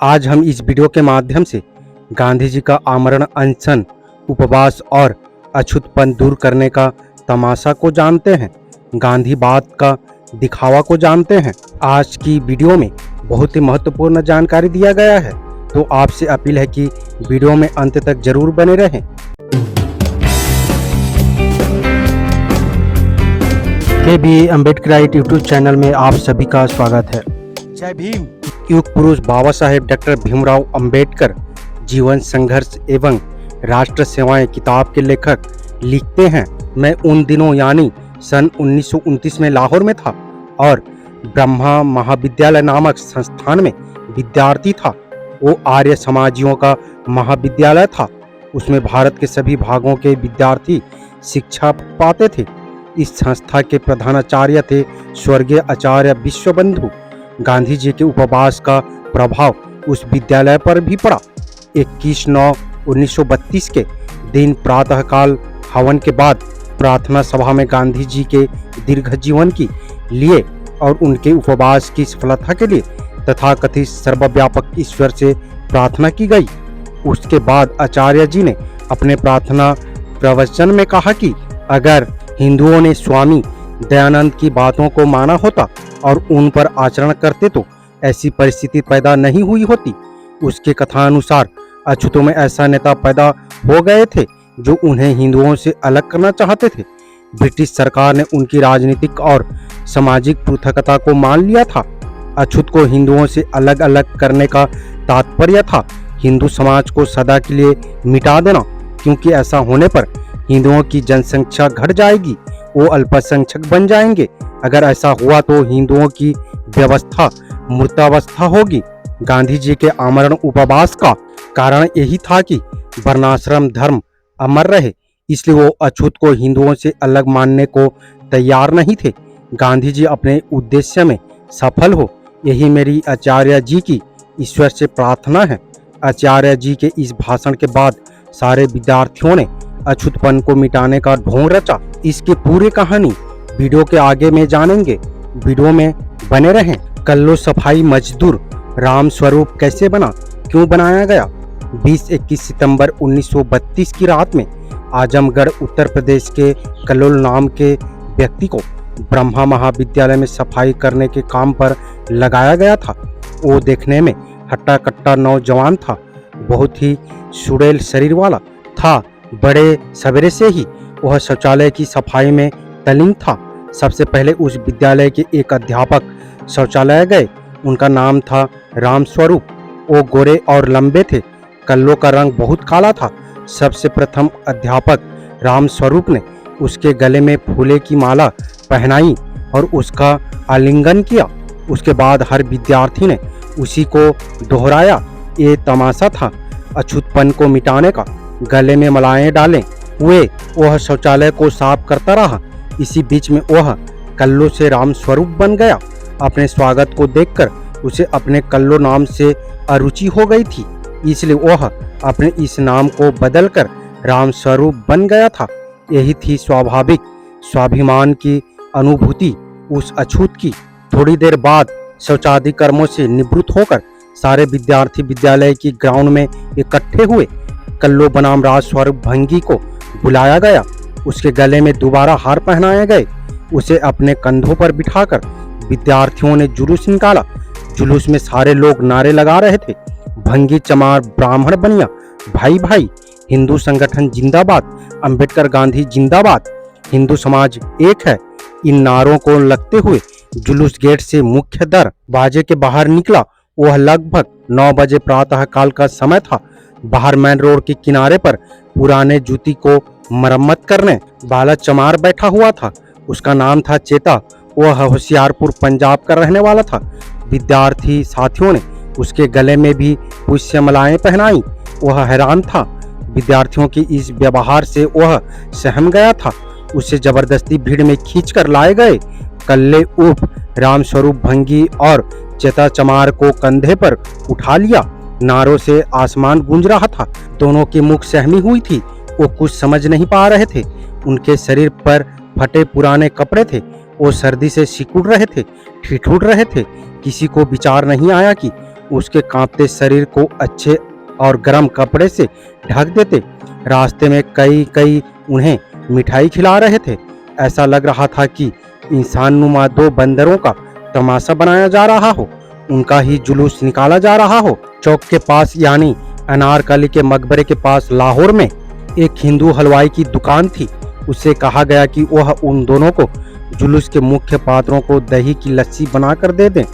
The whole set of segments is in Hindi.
आज हम इस वीडियो के माध्यम से गांधी जी का आमरण अनशन, उपवास और अछूतपन दूर करने का तमाशा को जानते हैं, गांधीवाद का दिखावा को जानते हैं। आज की वीडियो में बहुत ही महत्वपूर्ण जानकारी दिया गया है, तो आपसे अपील है कि वीडियो में अंत तक जरूर बने रहें। के.बी. अम्बेडकराइट यूट्यूब चैनल में आप सभी का स्वागत है। जय भीम। युग पुरुष बाबा साहेब डॉक्टर भीमराव अंबेडकर जीवन संघर्ष एवं राष्ट्र सेवाएं किताब के लेखक लिखते हैं, मैं उन दिनों यानी सन 1929 में लाहौर में था और ब्रह्मा महाविद्यालय नामक संस्थान में विद्यार्थी था। वो आर्य समाजियों का महाविद्यालय था। उसमें भारत के सभी भागों के विद्यार्थी शिक्षा पाते थे। इस संस्था के प्रधानाचार्य थे स्वर्गीय आचार्य विश्वबंधु। गांधी जी के उपवास का प्रभाव उस विद्यालय पर भी पड़ा। 21/9/1932 के दिन प्रातःकाल हवन के बाद प्रार्थना सभा में गांधी जी के दीर्घ जीवन के लिए और उनके उपवास की सफलता के लिए तथाकथित सर्वव्यापक ईश्वर से प्रार्थना की गई। उसके बाद आचार्य जी ने अपने प्रार्थना प्रवचन में कहा कि अगर हिंदुओं ने स्वामी दयानंद की बातों को माना होता और उन पर आचरण करते तो ऐसी परिस्थिति पैदा नहीं हुई होती। उसके कथानुसार अछूतों में ऐसा नेता पैदा हो गए थे जो उन्हें हिंदुओं से अलग करना चाहते थे। ब्रिटिश सरकार ने उनकी राजनीतिक और सामाजिक पृथकता को मान लिया था। अछूत को हिंदुओं से अलग अलग करने का तात्पर्य था हिंदू समाज को सदा के लिए मिटा देना, क्योंकि ऐसा होने पर हिंदुओं की जनसंख्या घट जाएगी, वो अल्पसंख्यक बन जाएंगे। अगर ऐसा हुआ तो हिंदुओं की व्यवस्था मूर्तावस्था होगी। गांधी जी के आमरण उपवास का कारण यही था कि वर्णाश्रम धर्म अमर रहे, इसलिए वो अछूत को हिंदुओं से अलग मानने को तैयार नहीं थे। गांधी जी अपने उद्देश्य में सफल हो, यही मेरी आचार्य जी की ईश्वर से प्रार्थना है। आचार्य जी के इस भाषण के बाद सारे विद्यार्थियों ने अछूतपन को मिटाने का ढोंग रचा। इसकी पूरी कहानी वीडियो के आगे में जानेंगे, वीडियो में बने रहें। कल्लो सफाई मजदूर राम स्वरूप कैसे बना, क्यों बनाया गया? 20-21 सितंबर 1932 की रात में आजमगढ़ उत्तर प्रदेश के कल्लोल नाम के व्यक्ति को ब्रह्मा महाविद्यालय में सफाई करने के काम पर लगाया गया था। वो देखने में हट्टा कट्टा नौजवान था, बहुत ही सुड़ेल शरीर वाला था। बड़े सवेरे से ही वह शौचालय की सफाई में तल्लीन था। सबसे पहले उस विद्यालय के एक अध्यापक शौचालय गए। उनका नाम था राम स्वरूप। वो गोरे और लंबे थे। कल्लों का रंग बहुत काला था। सबसे प्रथम अध्यापक राम स्वरूप ने उसके गले में फूले की माला पहनाई और उसका आलिंगन किया। उसके बाद हर विद्यार्थी ने उसी को दोहराया। ये तमाशा था अछूतपन को मिटाने का। गले में मलाएं डाले हुए वह शौचालय को साफ करता रहा। इसी बीच में वह कल्लो से राम स्वरूप बन गया। अपने स्वागत को देखकर उसे अपने कल्लो नाम से अरुचि हो गई थी, इसलिए वह अपने इस नाम को बदलकर राम स्वरूप बन गया था। यही थी स्वाभाविक स्वाभिमान की अनुभूति उस अछूत की। थोड़ी देर बाद शौचादि कर्मों से निवृत्त होकर सारे विद्यार्थी विद्यालय की ग्राउंड में इकट्ठे हुए। कल्लो बनाम राज स्वरूप भंगी को बुलाया गया। उसके गले में दोबारा हार पहनाए गए। उसे अपने कंधों पर बिठाकर विद्यार्थियों ने जुलूस निकाला। जुलूस में सारे लोग नारे लगा रहे थे, भंगी चमार ब्राह्मण बनिया, भाई भाई, हिंदू संगठन जिंदाबाद, अंबेडकर गांधी जिंदाबाद, हिंदू समाज एक है। इन नारों को लगते हुए जुलूस गेट से मुख्य दरवाजे के बाहर निकला। वह लगभग 9 बजे प्रातः काल का समय था। बाहर मेन रोड के किनारे पर पुराने जूती को मरम्मत करने वाला चमार बैठा हुआ था। उसका नाम था चेता। वह होशियारपुर पंजाब का रहने वाला था। विद्यार्थी साथियों ने उसके गले में भी पुष्य मालाएं पहनाई। वह हैरान था। विद्यार्थियों की इस व्यवहार से वह सहम गया था। उसे जबरदस्ती भीड़ में खींचकर लाए गए। कल्ले उर्फ राम स्वरूप भंगी और चेता चमार को कंधे पर उठा लिया। नारों से आसमान गूंज रहा था। दोनों की मुख सहमी हुई थी। वो कुछ समझ नहीं पा रहे थे। उनके शरीर पर फटे पुराने कपड़े थे। वो सर्दी से सिकुड़ रहे थे, ठिठुर रहे थे। किसी को विचार नहीं आया कि उसके कांपते शरीर को अच्छे और गर्म कपड़े से ढक देते। रास्ते में कई कई उन्हें मिठाई खिला रहे थे। ऐसा लग रहा था कि इंसान नुमा दो बंदरों का तमाशा बनाया जा रहा हो, उनका ही जुलूस निकाला जा रहा हो। चौक के पास यानी अनारकली के मकबरे के पास लाहौर में एक हिंदू हलवाई की दुकान थी। उससे कहा गया कि वह उन दोनों को जुलूस के मुख्य पात्रों को दही की लस्सी बनाकर दे दें।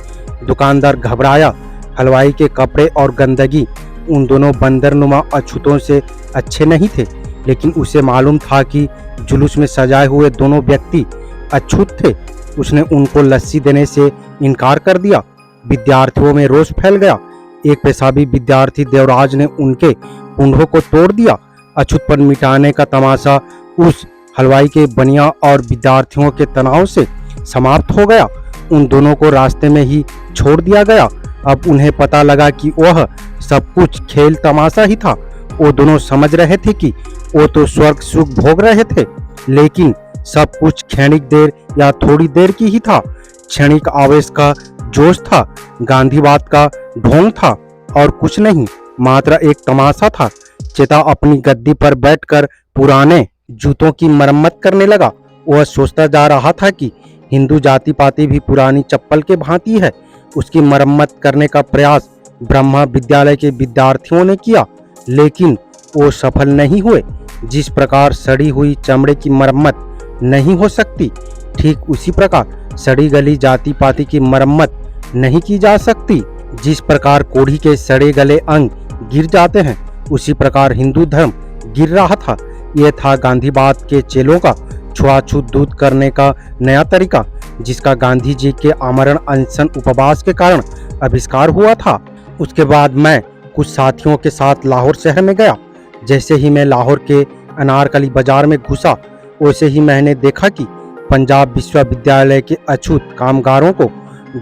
दुकानदार घबराया। हलवाई के कपड़े और गंदगी उन दोनों बंदरनुमा अछूतों से अच्छे नहीं थे, लेकिन उसे मालूम था कि जुलूस में सजाए हुए दोनों व्यक्ति अछूत थे। उसने उनको लस्सी देने से इनकार कर दिया। विद्यार्थियों में रोष फैल गया। एक पेशाबी विद्यार्थी देवराज ने उनके कुंडों को तोड़ दिया। अछूतपन मिटाने का तमाशा उस हलवाई के बनिया और विद्यार्थियों के तनाव से समाप्त हो गया। उन दोनों को रास्ते में ही छोड़ दिया गया। अब उन्हें पता लगा कि वह सब कुछ खेल तमाशा ही था। वो दोनों समझ रहे थे कि वो तो स्वर्ग सुख भोग रहे थे, लेकिन सब कुछ क्षणिक देर या थोड़ी देर की ही था। क्षणिक आवेश का जोश था, गांधीवाद का ढोंग था और कुछ नहीं, मात्र एक तमाशा था। चेता अपनी गद्दी पर बैठकर पुराने जूतों की मरम्मत करने लगा। वह सोचता जा रहा था कि हिंदू जाति पाति भी पुरानी चप्पल के भांति है। उसकी मरम्मत करने का प्रयास ब्रह्मा विद्यालय के विद्यार्थियों ने किया, लेकिन वो सफल नहीं हुए। जिस प्रकार सड़ी हुई चमड़े की मरम्मत नहीं हो सकती, ठीक उसी प्रकार सड़ी गली जाति पाति की मरम्मत नहीं की जा सकती। जिस प्रकार कोढ़ी के सड़े गले अंग गिर जाते हैं, उसी प्रकार हिंदू धर्म गिर रहा था। यह था गांधीवाद के चेलों का छुआछूत दूध करने का नया तरीका, जिसका गांधी जी के आमरण अनशन उपवास के कारण आविष्कार हुआ था। उसके बाद मैं कुछ साथियों के साथ लाहौर शहर में गया। जैसे ही मैं लाहौर के अनारकली बाजार में घुसा, वैसे ही मैंने देखा कि पंजाब विश्वविद्यालय के अछूत कामगारों को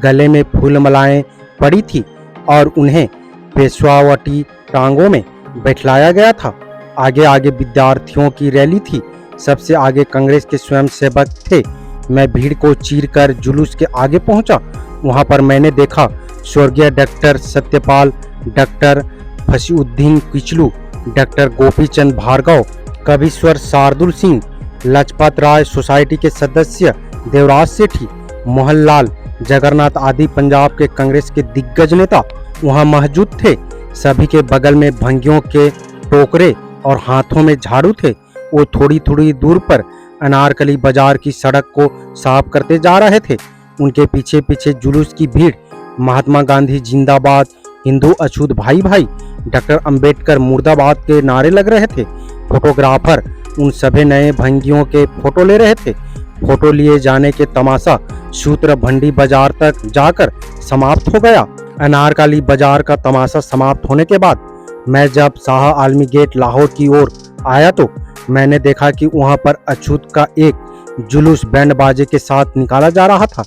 गले में फूल मालाएं पड़ी थी और उन्हें पेशवावटी टांगों में बैठलाया गया था। आगे आगे विद्यार्थियों की रैली थी। सबसे आगे कांग्रेस के स्वयंसेवक थे। मैं भीड़ को चीरकर जुलूस के आगे पहुंचा। वहां पर मैंने देखा स्वर्गीय doctor Satyapal, doctor Fasiuddin Kitchlew, doctor Gopichand Bhargava, Kavishwar Shardul Singh, Lajpat Rai society के सदस्य देवराज सेठी, मोहनलाल जगन्नाथ आदि पंजाब के कांग्रेस के दिग्गज नेता वहां मौजूद थे। सभी के बगल में भंगियों के टोकरे और हाथों में झाड़ू थे। वो थोड़ी थोड़ी दूर पर अनारकली बाजार की सड़क को साफ करते जा रहे थे। उनके पीछे पीछे जुलूस की भीड़ महात्मा गांधी जिंदाबाद, हिंदू अछूत भाई भाई, डॉक्टर अंबेडकर मुर्दाबाद के नारे लग रहे थे। फोटोग्राफर उन सभी नए भंगियों के फोटो ले रहे थे। फोटो लिए जाने के तमाशा सूत्र भंडी बाजार तक जाकर समाप्त हो गया। अनारकली बाजार का तमाशा समाप्त होने के बाद मैं जब शाह आलमी गेट लाहौर की ओर आया तो मैंने देखा कि वहां पर अछूत का एक जुलूस बैंड बाजे के साथ निकाला जा रहा था।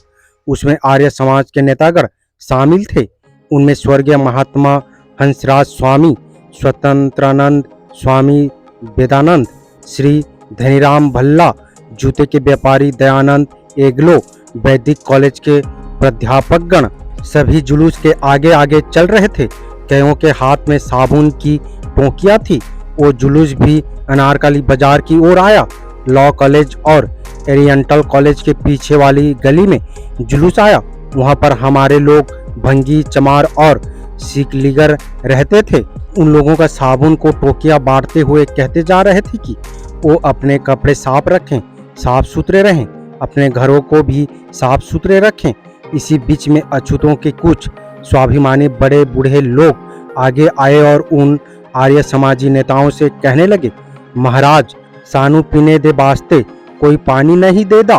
उसमें आर्य समाज के नेतागण शामिल थे। उनमें स्वर्गीय महात्मा हंसराज स्वामी, स्वतंत्रानंद स्वामी वेदानंद, श्री धनीराम भल्ला, जूते के व्यापारी दयानंद एग्लो, वैदिक कॉलेज के प्राध्यापकगण सभी जुलूस के आगे आगे चल रहे थे। कईयों के हाथ में साबुन की टोंकियां थी। वो जुलूस भी अनारकली बाजार की ओर आया। लॉ कॉलेज और ओरिएंटल कॉलेज के पीछे वाली गली में जुलूस आया। वहां पर हमारे लोग भंगी, चमार और सिकलीगर रहते थे। उन लोगों का साबुन को टोकिया बांटते हुए कहते जा रहे थे कि वो अपने कपड़े साफ रखें, साफ सुथरे रहें, अपने घरों को भी साफ सुथरे रखें। इसी बीच में अछूतों के कुछ स्वाभिमानी बड़े बूढ़े लोग आगे आए और उन आर्य समाजी नेताओं से कहने लगे, महाराज सानू पीने दे वास्ते कोई पानी नहीं देदा,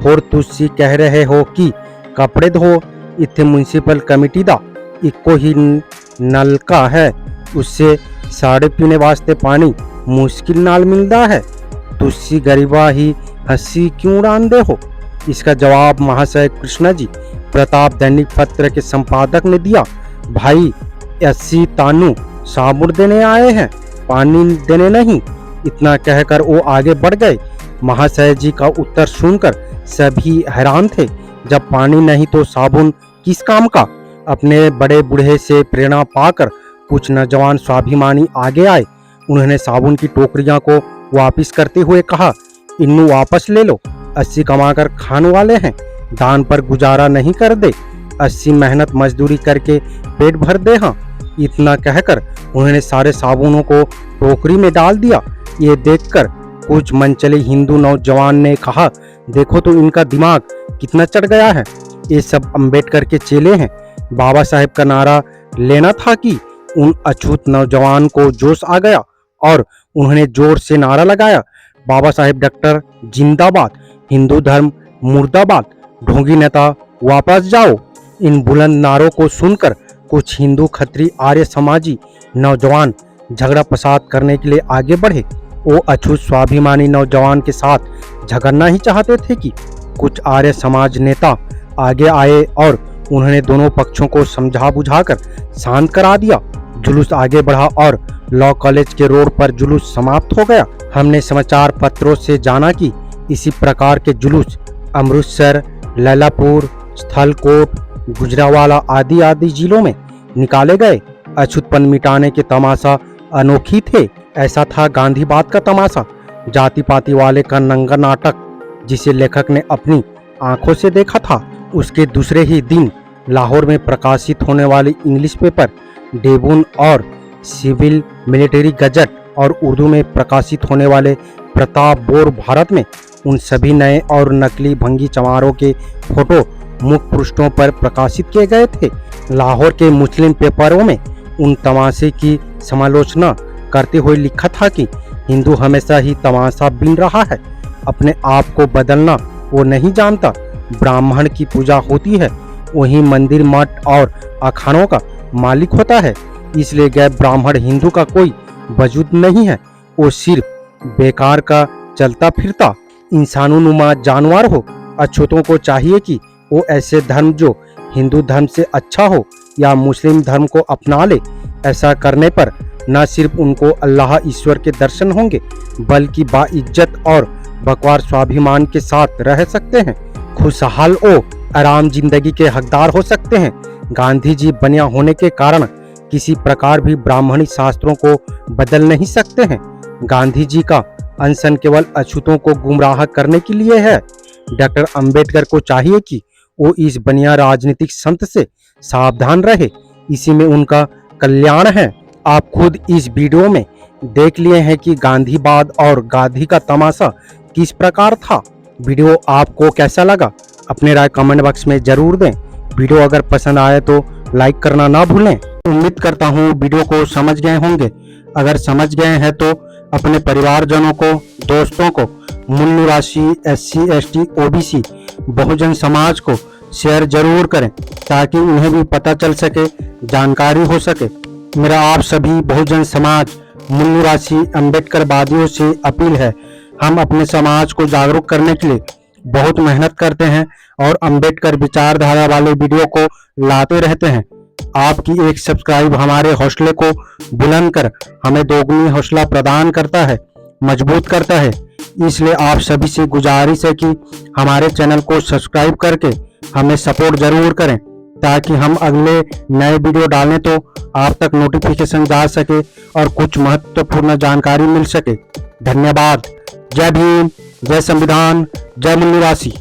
और तुसी कह रहे हो कि कपड़े धो, इत्थे म्युनिसिपल कमेटी दा इको ही नलका है, उससे साड़े पीने वास्ते पानी मुश्किल नाल मिलता है। तुसी गरीबा ही हंसी क्यों उड़ाते हो? इसका जवाब महाशय कृष्णा जी प्रताप दैनिक पत्र के संपादक ने दिया, भाई 80 तानू साबुन देने आए हैं, पानी देने नहीं। इतना कहकर वो आगे बढ़ गए। महाशय जी का उत्तर सुनकर सभी हैरान थे। जब पानी नहीं तो साबुन किस काम का? अपने बड़े बूढ़े से प्रेरणा पाकर कुछ नौजवान स्वाभिमानी आगे आए। उन्होंने साबुन की टोकरियां को वापस करते हुए कहा, इन्नू वापस ले लो, 80 कमाकर खाने वाले हैं, दान पर गुजारा नहीं कर दे, 80 मेहनत मजदूरी करके पेट भर दे। हाँ, इतना कहकर उन्होंने सारे साबुनों को टोकरी में डाल दिया। ये देखकर कुछ मनचले हिंदू नौजवान ने कहा, देखो तो इनका दिमाग कितना चढ़ गया है, ये सब अंबेडकर के चेले हैं। बाबा साहेब का नारा लेना था कि उन अछूत नौजवान को जोश आ गया और उन्होंने जोर से नारा लगाया, बाबा साहेब डॉक्टर जिंदाबाद, हिंदू धर्म मुर्दाबाद, ढोंगी नेता वापस जाओ। इन बुलंद नारों को सुनकर कुछ हिंदू खत्री आर्य समाजी नौजवान झगड़ा फसाद करने के लिए आगे बढ़े। वो अछूत स्वाभिमानी नौजवान के साथ झगड़ना ही चाहते थे कि कुछ आर्य समाज नेता आगे आए और उन्होंने दोनों पक्षों को समझा बुझाकर शांत करा दिया। जुलूस आगे बढ़ा और लॉ कॉलेज के रोड पर जुलूस समाप्त हो गया। हमने समाचार पत्रों से जाना कि इसी प्रकार के जुलूस अमृतसर, लैलापुर, स्थलकोट, गुजरावाला आदि आदि जिलों में निकाले गए। अछूतपन मिटाने के तमाशा अनोखी थे। ऐसा था गांधीवाद का तमाशा, जाति पाति वाले का नंगा नाटक, जिसे लेखक ने अपनी आंखों से देखा था। उसके दूसरे ही दिन लाहौर में प्रकाशित होने वाली इंग्लिश पेपर डेबून और सिविल मिलिट्री गजट और उर्दू में प्रकाशित होने वाले प्रताप बोर भारत में उन सभी नए और नकली भंगी चमारों के फोटो मुख्य पृष्ठों पर प्रकाशित किए गए थे। लाहौर के मुस्लिम पेपरों में उन तमाशे की समालोचना करते हुए लिखा था कि हिंदू हमेशा ही तमाशा बीन रहा है, अपने आप को बदलना वो नहीं जानता, ब्राह्मण की पूजा होती है, वही मंदिर मठ और अखाड़ों का मालिक होता है, इसलिए गैर ब्राह्मण हिंदू का कोई वजूद नहीं है, वो सिर्फ बेकार का चलता फिरता इंसानुनुमा जानवर हो। अछूतों को चाहिए कि वो ऐसे धर्म जो हिंदू धर्म से अच्छा हो या मुस्लिम धर्म को अपना ले। ऐसा करने पर न सिर्फ उनको अल्लाह ईश्वर के दर्शन होंगे, बल्कि बाइज्जत और बकवार स्वाभिमान के साथ रह सकते हैं, खुशहाल ओ आराम जिंदगी के हकदार हो सकते हैं। गांधी जी बनिया होने के कारण किसी प्रकार भी ब्राह्मणी शास्त्रों को बदल नहीं सकते हैं। गांधी जी का अनशन केवल अछूतों को गुमराह करने के लिए है। डॉक्टर अंबेडकर को चाहिए कि वो इस बनिया राजनीतिक संत से सावधान रहे, इसी में उनका कल्याण है। आप खुद इस वीडियो में देख लिए हैं कि गांधीवाद और गांधी का तमाशा किस प्रकार था। वीडियो आपको कैसा लगा अपने राय कमेंट बॉक्स में जरूर दें। वीडियो अगर पसंद आए तो लाइक करना ना भूलें। उम्मीद करता हूँ वीडियो को समझ गए होंगे। अगर समझ गए हैं तो अपने परिवारजनों को, दोस्तों को, मूल निवासी, SC, ST, OBC, Bahujan Samaj को शेयर जरूर करें ताकि उन्हें भी पता चल सके, जानकारी हो सके। मेरा आप सभी बहुजन समाज, मूल निवासी अम्बेडकरवादियों से अपील है, हम अपने समाज को जागरूक करने के लिए बहुत मेहनत करते हैं और अम्बेडकर विचारधारा वाले वीडियो को लाते रहते हैं। आपकी एक सब्सक्राइब हमारे हौसले को बुलंद कर हमें दोगुनी हौसला प्रदान करता है, मजबूत करता है। इसलिए आप सभी से गुजारिश है कि हमारे चैनल को सब्सक्राइब करके हमें सपोर्ट जरूर करें ताकि हम अगले नए वीडियो डालें तो आप तक नोटिफिकेशन जा सके और कुछ महत्वपूर्ण जानकारी मिल सके। धन्यवाद। जय भीम, जय संविधान, जय मूल निवासी।